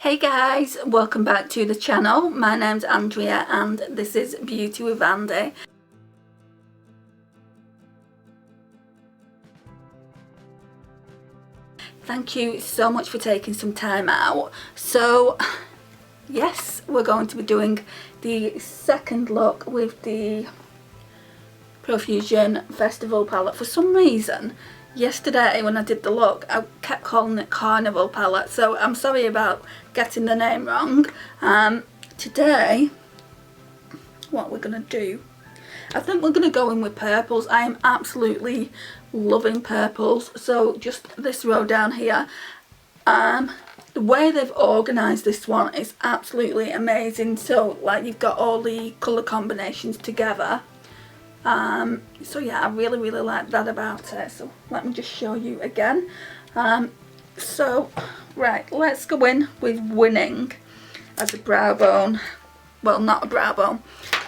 Hey guys, welcome back to the channel. My name's Andrea and this is Beauty with Andy. Thank you so much for taking some time out. So yes, we're going to be doing the second look with the Profusion Festival palette. For some reason yesterday when I did the look I kept calling it Carnival palette, so I'm sorry about getting the name wrong. Today what we're gonna do, I think we're gonna go in with purples. I am absolutely loving purples. So just this row down here, the way they've organised this one is absolutely amazing. So like you've got all the colour combinations together. So yeah, I really like that about it. So let me just show you again. So right, let's go in with Winning as a brow bone. Well, not a brow bone,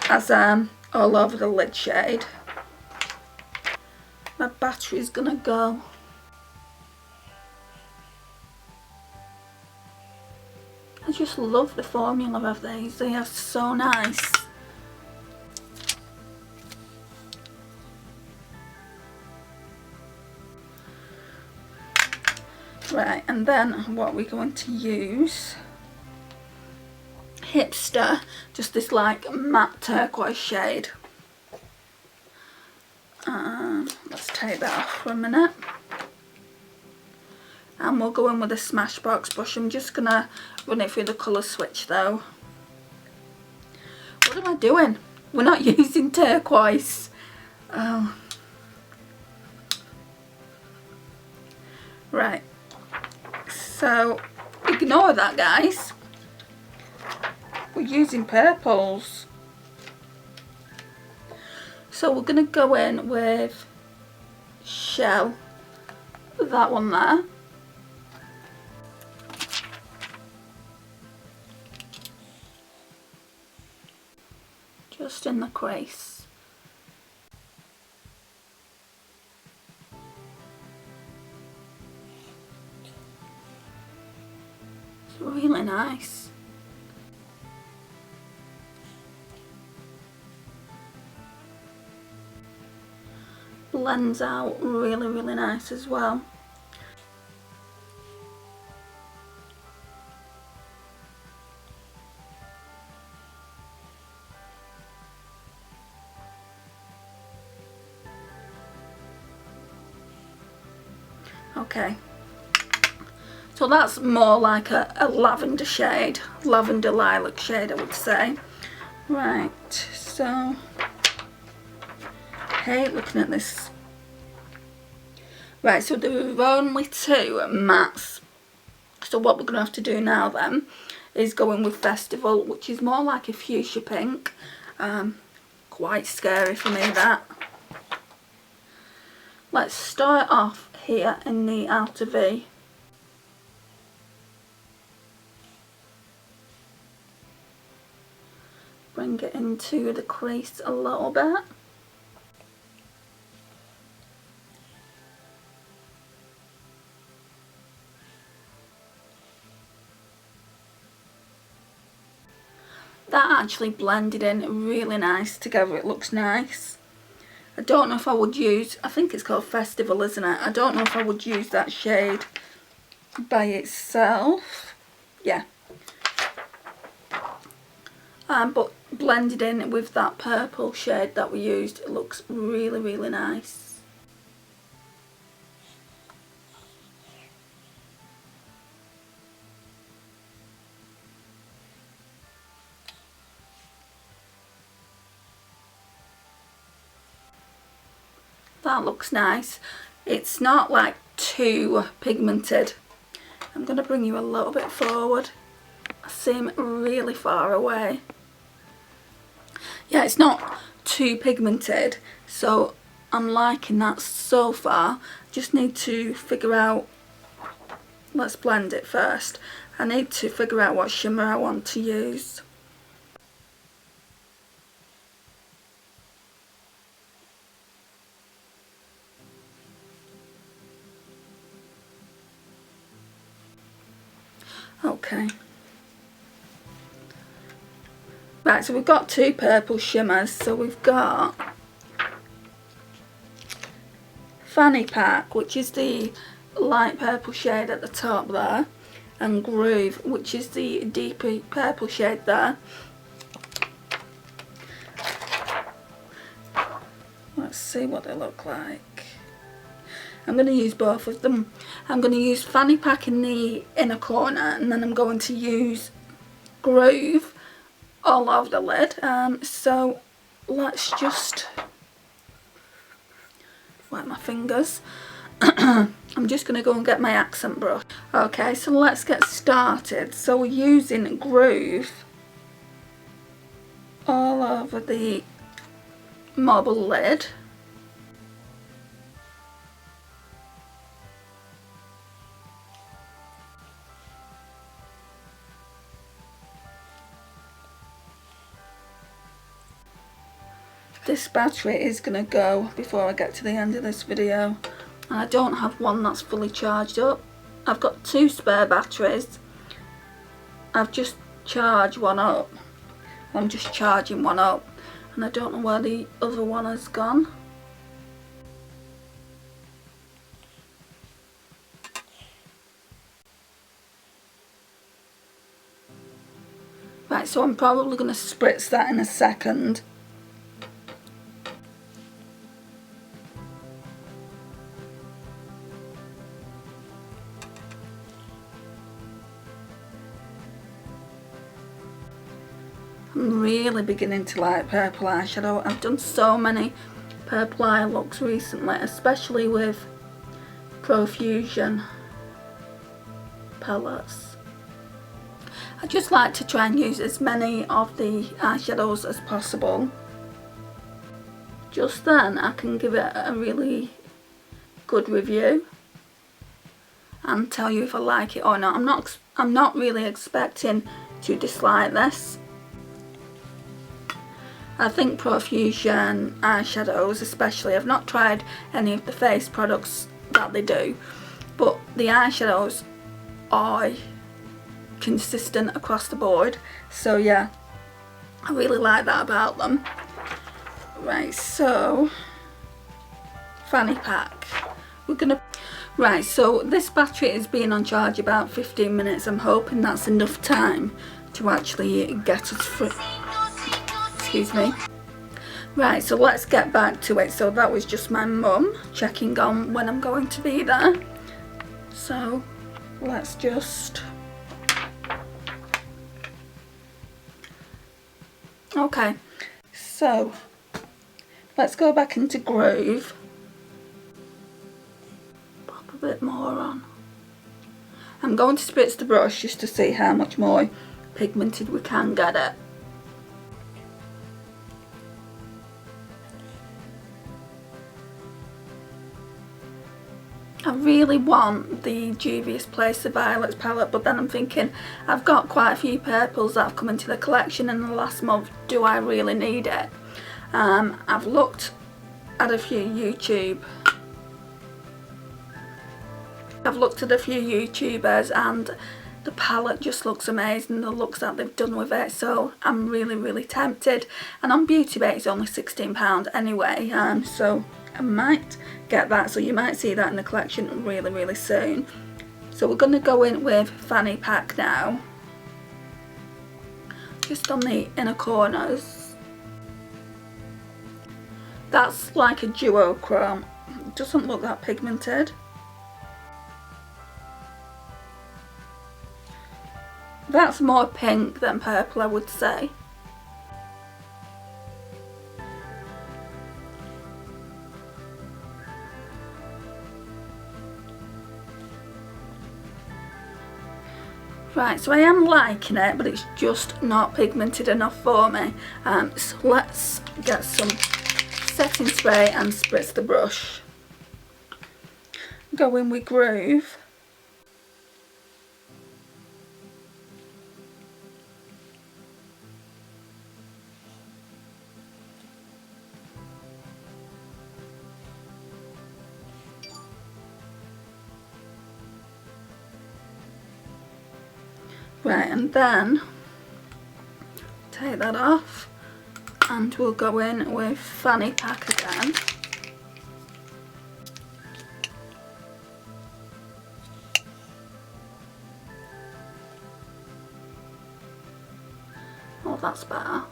as all over the lid shade. My battery's gonna go. I just love the formula of these. They are so nice. Right, and then what we're going to use, Hipster, just this like matte turquoise shade. Let's take that off for a minute. And we'll go in with a Smashbox brush. I'm just gonna run it through the colour switch though. What am I doing? We're not using turquoise. Oh. Right. So ignore that, guys. We're using purples. So we're going to go in with Shell, that one there. Just in the crease. It's really nice. Blends out really nice as well. Okay, so that's more like a lavender shade, lavender lilac shade I would say. Right, so hey, looking at this. Right, so there were only two mattes. So what we're going to have to do now then is go in with Festival, which is more like a fuchsia pink. Quite scary for me, that. Let's start off here in the outer V. Bring it into the crease a little bit. That actually blended in really nice together. It looks nice. I don't know if I would use, I think it's called Festival, isn't it? I don't know if I would use that shade by itself. Yeah. But blended in with that purple shade that we used, it looks really nice. That looks nice. It's not like too pigmented. I'm going to bring you a little bit forward. I seem really far away. Yeah, it's not too pigmented, so I'm liking that so far. Just need to figure out, let's blend it first. I need to figure out what shimmer I want to use. Okay, Right, so we've got two purple shimmers. So we've got Fanny Pack, which is the light purple shade at the top there, and Groove, which is the deeper purple shade there. Let's see what they look like. I'm going to use both of them. I'm going to use Fanny Pack in the inner corner, and then I'm going to use Groove all over the lid. So let's just wet my fingers. I'm just going to go and get my accent brush. Okay, so let's get started. So we're using Groove all over the marble lid. This battery is going to go before I get to the end of this video, and I don't have one that's fully charged up. I've got two spare batteries. I've just charged one up. I'm just charging one up, and I don't know where the other one has gone. Right, so I'm probably going to spritz that in a second. I'm really beginning to like purple eyeshadow. I've done so many purple eye looks recently, especially with Profusion palettes. I just like to try and use as many of the eyeshadows as possible. Just then I can give it a really good review and tell you if I like it or not. I'm not really expecting to dislike this. I think Profusion eyeshadows especially, I've not tried any of the face products that they do, but the eyeshadows are consistent across the board, so yeah, I really like that about them. Right, so Fanny Pack, right, so this battery is being on charge about 15 minutes. I'm hoping that's enough time to actually get us through. Excuse me. Right, so let's get back to it. So that was just my mum checking on when I'm going to be there. So let's just... Okay, so let's go back into Groove. Pop a bit more on. I'm going to spritz the brush just to see how much more pigmented we can get it. I really want the Juvia's Place of Violets palette, but then I'm thinking I've got quite a few purples that have come into the collection in the last month. Do I really need it? I've looked at a few YouTubers and the palette just looks amazing, the looks that they've done with it, so I'm really tempted. And on Beauty Bay it's only £16 anyway, so I might get that, so you might see that in the collection really soon. So we're going to go in with Fanny Pack now, just on the inner corners. That's like a duochrome, it doesn't look that pigmented. That's more pink than purple, I would say. Right, so I am liking it, but it's just not pigmented enough for me. So let's get some setting spray and spritz the brush. Go in with Groove. Right, and then take that off, and we'll go in with fanny pack again. Oh, that's better.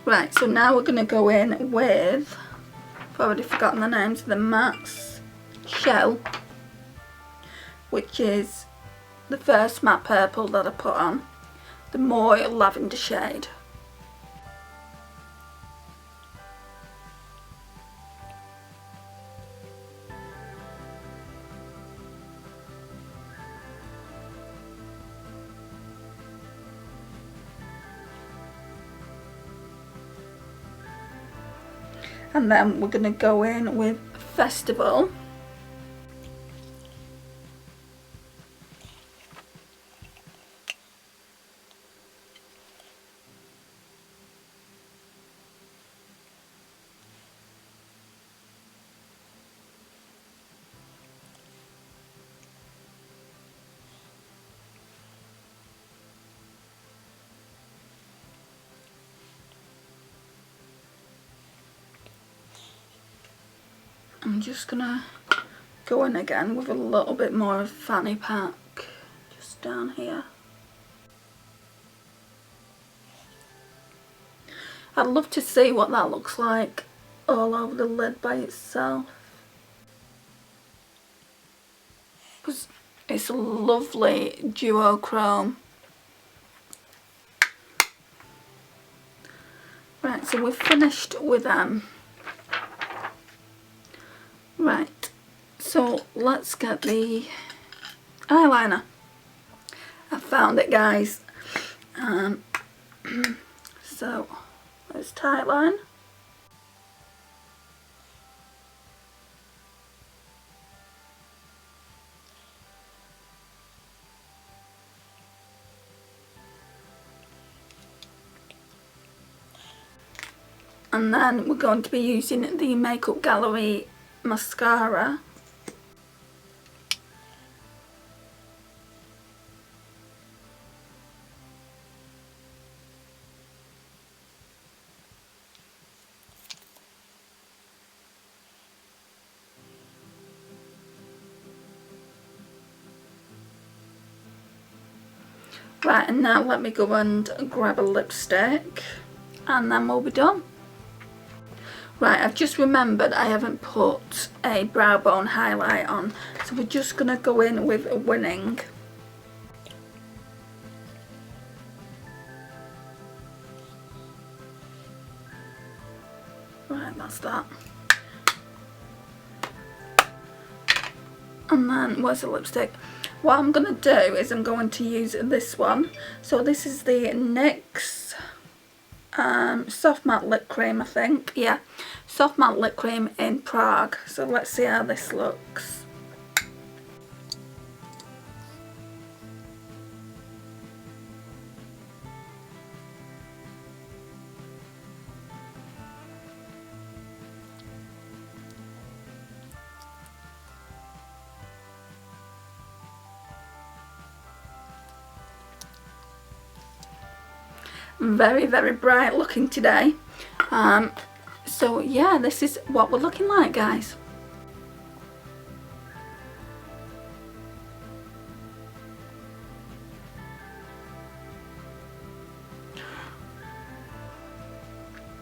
Right, so now we're going to go in with, I've already forgotten the names of the mattes, Shell, which is the first matte purple that I put on, the more lavender shade. And then we're going to go in with Festival. I'm just gonna go in again with a little bit more of fanny pack just down here. I'd love to see what that looks like all over the lid by itself, because it's a lovely duochrome. Right, so we've finished with them. Right, so let's get the eyeliner. I found it, guys. So there's Tightline. And then we're going to be using the Makeup Gallery mascara. Right, and now let me go and grab a lipstick and then we'll be done. Right, I've just remembered I haven't put a brow bone highlight on, so we're just going to go in with Winning. Right, that's that. And then, where's the lipstick? What I'm going to do is I'm going to use this one. So this is the NYX Soft Matte Lip Cream, I think. Yeah, Soft Matte Lip Cream in Prague. So let's see how this looks. Very, very bright looking today. So yeah, this is what we're looking like, guys.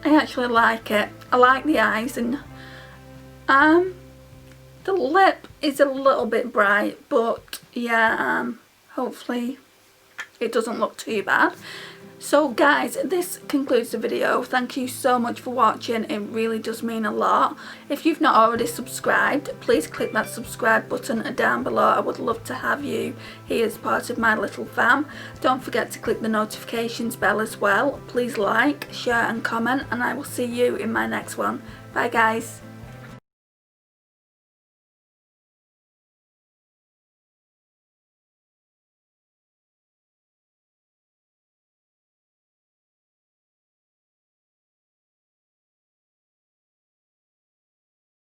I actually like it. I like the eyes, and the lip is a little bit bright, but yeah, hopefully it doesn't look too bad. So guys, this concludes the video. Thank you so much for watching. It really does mean a lot. If you've not already subscribed, please click that subscribe button down below. I would love to have you here as part of my little fam. Don't forget to click the notifications bell as well. Please like, share and comment, and I will see you in my next one. Bye guys.